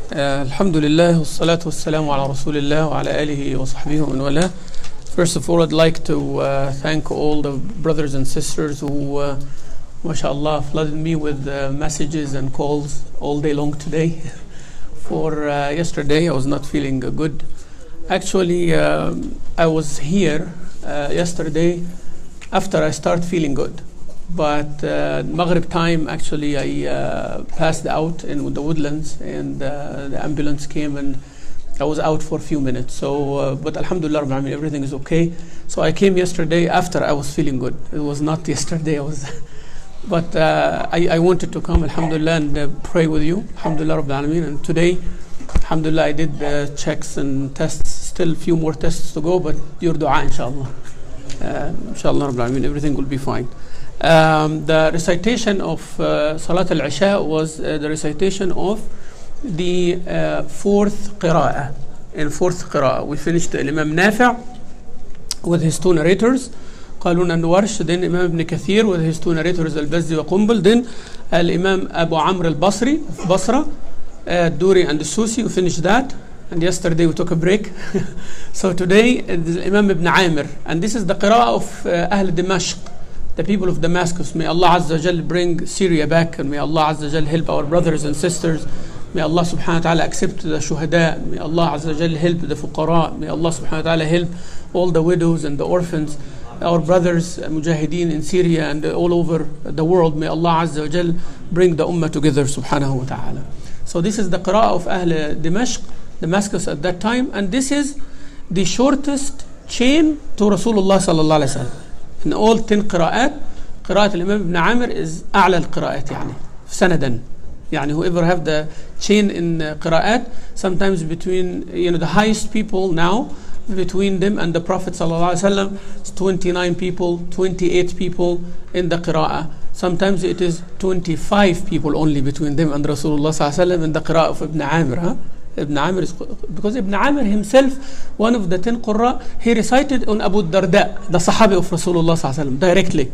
Alhamdulillah, wassalatu wassalamu ala rasulillah wa ala alihi wa sahbihi wa man wala. First of all, I'd like to thank all the brothers and sisters who, mashallah, flooded me with messages and calls all day long today. For yesterday, I was not feeling good. Actually, I was here yesterday after I started feeling good. But Maghrib time, actually, I passed out in the woodlands, and the ambulance came, and I was out for a few minutes. So, but Alhamdulillah, everything is okay. So I came yesterday after I was feeling good. It was not yesterday. But I wanted to come, Alhamdulillah, and pray with you, Alhamdulillah, Rabbil Alameen. And today, Alhamdulillah, I did checks and tests. Still a few more tests to go, but your dua, inshallah. Inshallah, Rabbil Alameen, everything will be fine. The recitation of Salat al-Isha was the recitation of the fourth qira'ah. In fourth qira'ah, we finished Imam Nafi' with his two narrators, Qalun and Warsh, then Imam Ibn Kathir with his two narrators, Al-Bazzi wa Qumbal, then Imam Abu Amr al-Basri, Basra, Duri and Susi, we finished that. And yesterday we took a break. So today is Imam Ibn Amir, and this is the qira'ah of Ahl Dimashq, the people of Damascus. May Allah Azza wa Jal bring Syria back, and may Allah Azza wa Jal help our brothers and sisters. May Allah subhanahu wa ta'ala accept the shuhada. May Allah Azza wa Jal help the fuqara. May Allah subhanahu wa ta'ala help all the widows and the orphans, our brothers mujahideen in Syria and all over the world. May Allah Azza wa Jal bring the ummah together subhanahu wa ta'ala. So this is the qira'ah of Ahl Damascus at that time, and this is the shortest chain to Rasulullah sallallahu alaihi wasallam. In all 10 قراءات, قراءة الإمام ابن عامر is أعلى القراءات يعني سندا. يعني whoever have the chain in قراءات, sometimes between, the highest people now, between them and the Prophet sallallahu alaihi wasallam, is 29 people, 28 people in the قراءة. Sometimes it is 25 people only between them and Rasulullah sallallahu alaihi wasallam in the قراءة of Ibn Amir. Ibn Amir is, because Ibn Amir himself, one of the 10 Qurra, he recited on Abu Darda, the Sahabi of Rasulullah sallallahu alaihi wasallam, directly.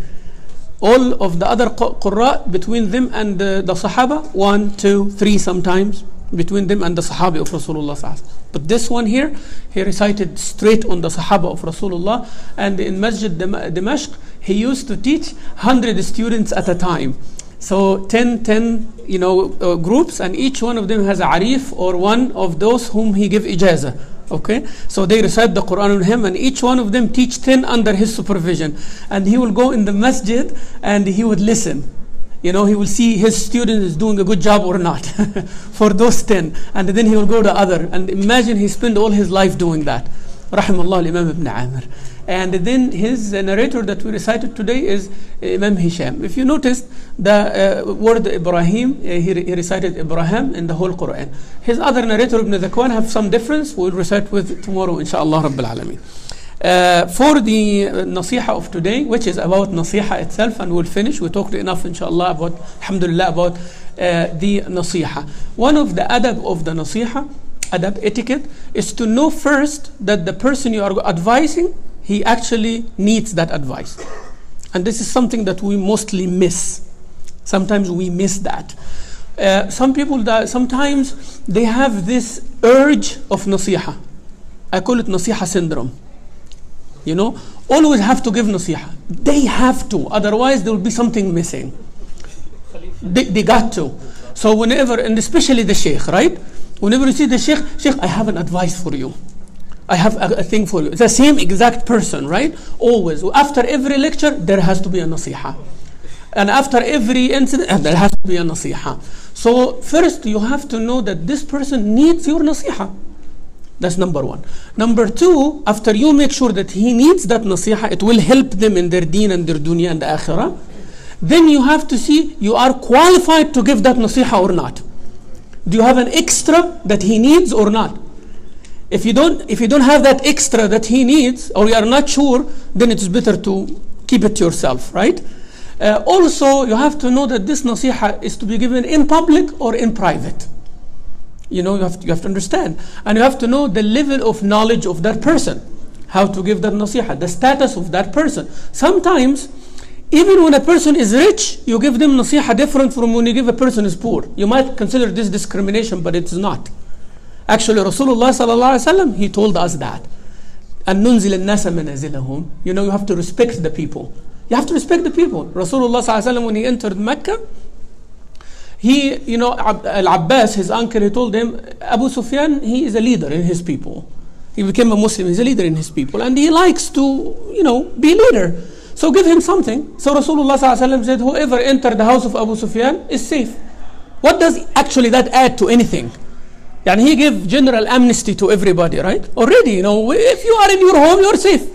All of the other Qurra, between them and the Sahaba, 1, 2, 3 sometimes, between them and the Sahabi of Rasulullah sallallahu alaihi wasallam. But this one here, he recited straight on the Sahaba of Rasulullah, and in Masjid Dimashq, he used to teach 100 students at a time. So 10 groups, and each one of them has a arif, or one of those whom he give ijazah. Okay, so they recite the Quran on him, and each one of them teach 10 under his supervision. And he will go in the masjid and he would listen. He will see his student is doing a good job or not for those 10, and then he will go to other. And imagine he spent all his life doing that. Rahimallah Imam Ibn Amir. And then his narrator that we recited today is Imam Hisham. If you noticed the word Ibrahim, he recited Ibrahim in the whole Quran. His other narrator Ibn Zakwan have some difference. We'll recite with tomorrow, inshallah Rabbil Alameen. For the nasiha of today, which is about nasiha itself, and we'll finish. We talked enough, inshallah, about, alhamdulillah, about the nasiha. One of the adab of the nasiha, adab etiquette, is to know first that the person you are advising, he actually needs that advice. And this is something that we mostly miss. Sometimes we miss that. Some people, sometimes they have this urge of nasiha. I call it nasiha syndrome. Always have to give nasiha. They have to, otherwise there will be something missing. They got to. So whenever, and especially the sheikh, right? Whenever you see the sheikh, I have an advice for you. I have a thing for you. It's the same exact person, right? Always. After every lecture, there has to be a nasiha. And after every incident, there has to be a nasiha. So first, you have to know that this person needs your nasiha. That's number one. Number two, after you make sure that he needs that nasiha, it will help them in their deen and their dunya and the akhirah. Then you have to see, you are qualified to give that nasiha or not. Do you have an extra that he needs or not? If you don't have that extra that he needs, or you are not sure, then it is better to keep it to yourself, right? Also, you have to know that this nasiha is to be given in public or in private. You have to understand, and you have to know the level of knowledge of that person, how to give that nasiha, the status of that person. Sometimes, even when a person is rich, you give them nasiha different from when you give a person is poor. You might consider this discrimination, but it's not. Actually, Rasulullah sallallahu alaihi wasallam, he told us that. And ننزل الناس منازلهم. You know, you have to respect the people. You have to respect the people. Rasulullah sallallahu alaihi wasallam, when he entered Mecca, he, you know, Al-Abbas, his uncle, he told him, Abu Sufyan, he is a leader in his people. He became a Muslim, he's a leader in his people. And he likes to, you know, be leader. So give him something. So Rasulullah sallallahu alaihi wasallam said, whoever entered the house of Abu Sufyan is safe. What does actually that add to anything? And he gave general amnesty to everybody, right? Already, you know, if you are in your home, you're safe.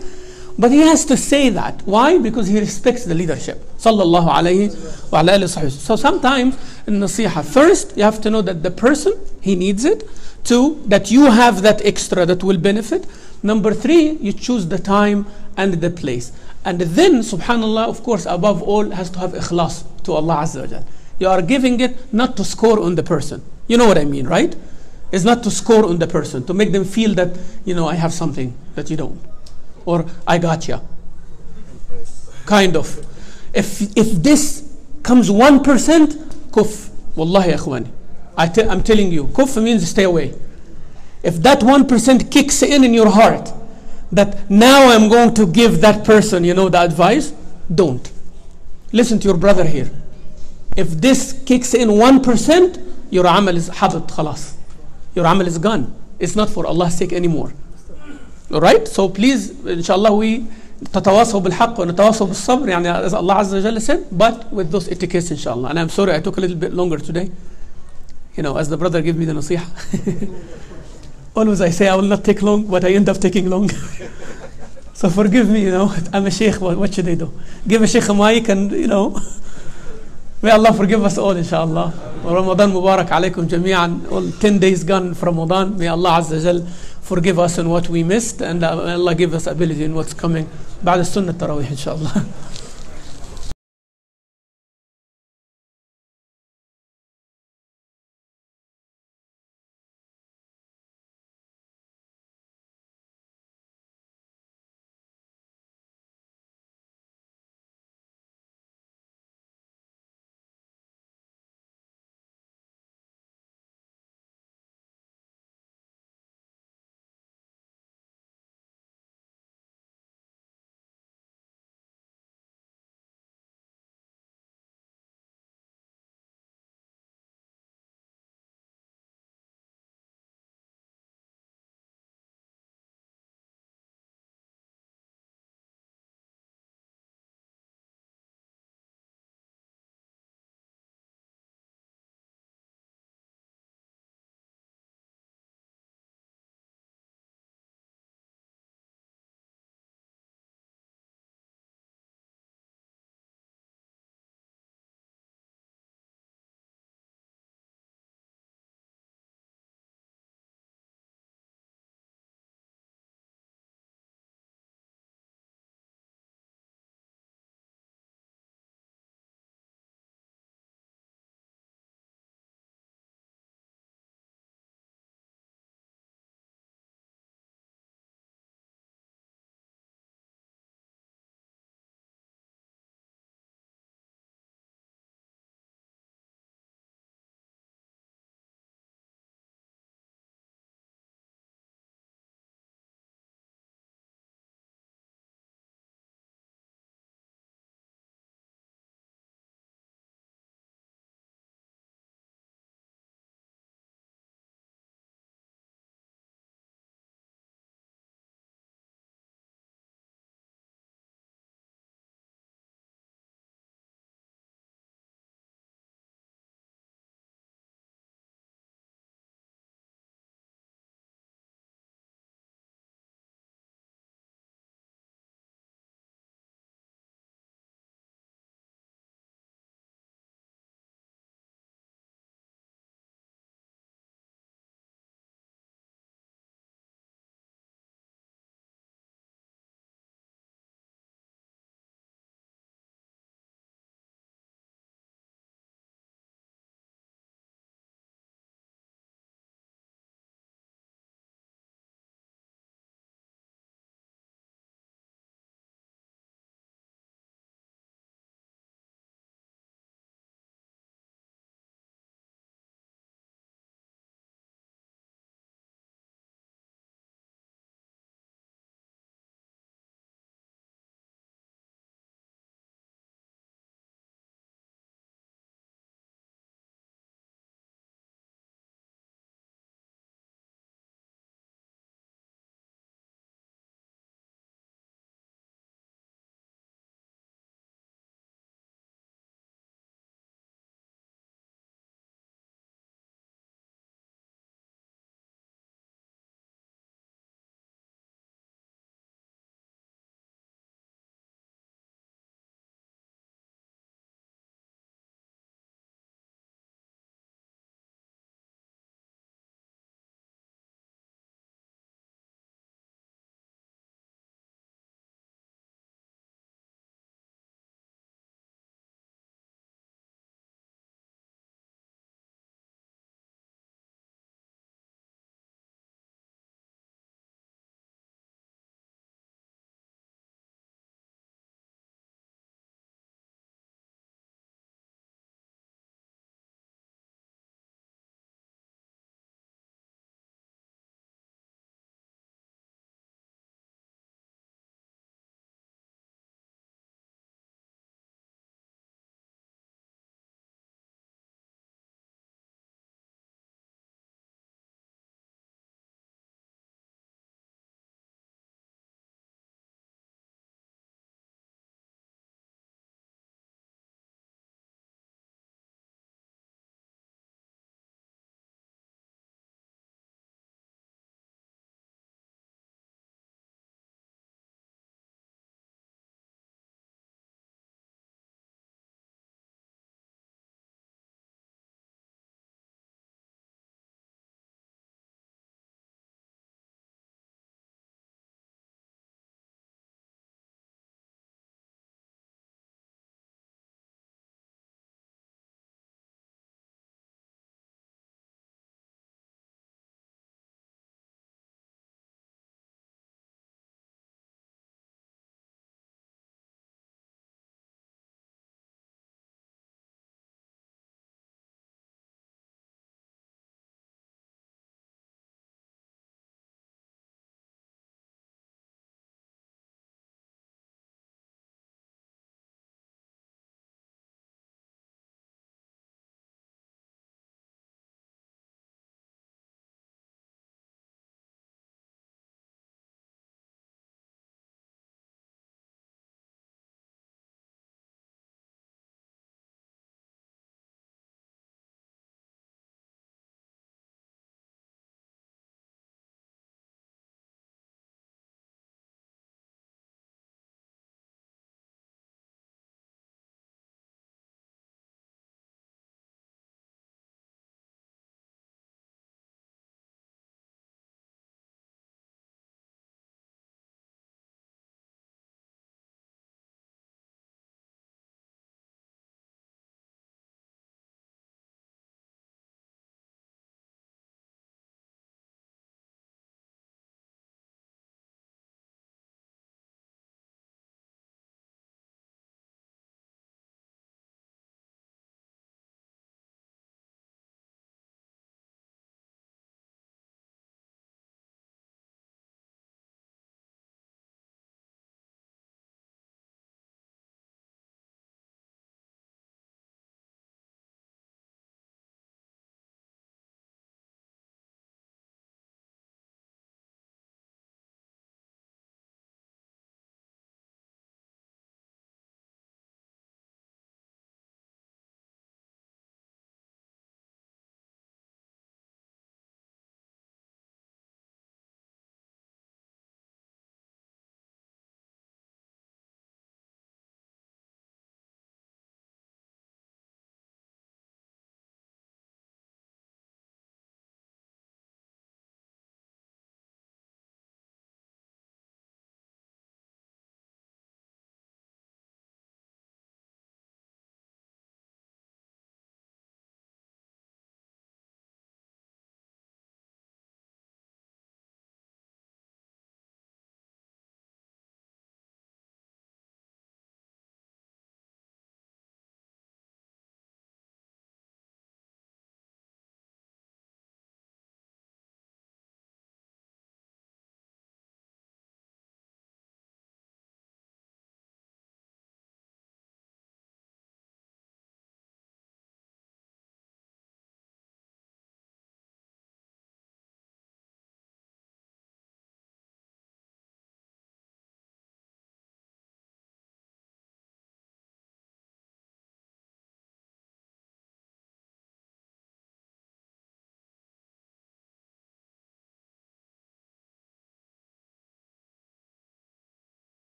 But he has to say that. Why? Because he respects the leadership. Sallallahu alayhi wa alayhi. So sometimes in nasiha, first you have to know that the person, he needs it. Two, that you have that extra that will benefit. Number three, you choose the time and the place. And then, subhanallah, of course, above all, has to have ikhlas to Allah Azza wa Jal. You are giving it not to score on the person. You know what I mean, right? It's not to score on the person, to make them feel that, you know, I have something that you don't. Or I got you. Kind of. If this comes 1%, kuf. Wallahi akhwani. I'm telling you, kuf means stay away. If that 1% kicks in your heart, that now I'm going to give that person, you know, the advice, don't. Listen to your brother here. If this kicks in 1%, your amal is habit, khalas. Your amal is gone. It's not for Allah's sake anymore. Alright? So please, inshallah, we تتواصوا بالحق ونتواصوا بالصبر, يعني as Allah Azza wa Jalla said, but with those etiquettes, inshallah. And I'm sorry I took a little bit longer today. You know, as the brother gave me the nasiha. Always I say I will not take long, but I end up taking long. So forgive me, you know, I'm a sheikh, what should I do? Give a sheikh a mic and, you know. May Allah forgive us all, inshallah. Ramadan Mubarak alaykum jami'an. All 10 days gone from Ramadan. May Allah Azza wa Jal forgive us on what we missed, and Allah give us ability in what's coming. بعد السنة التراويح, inshallah.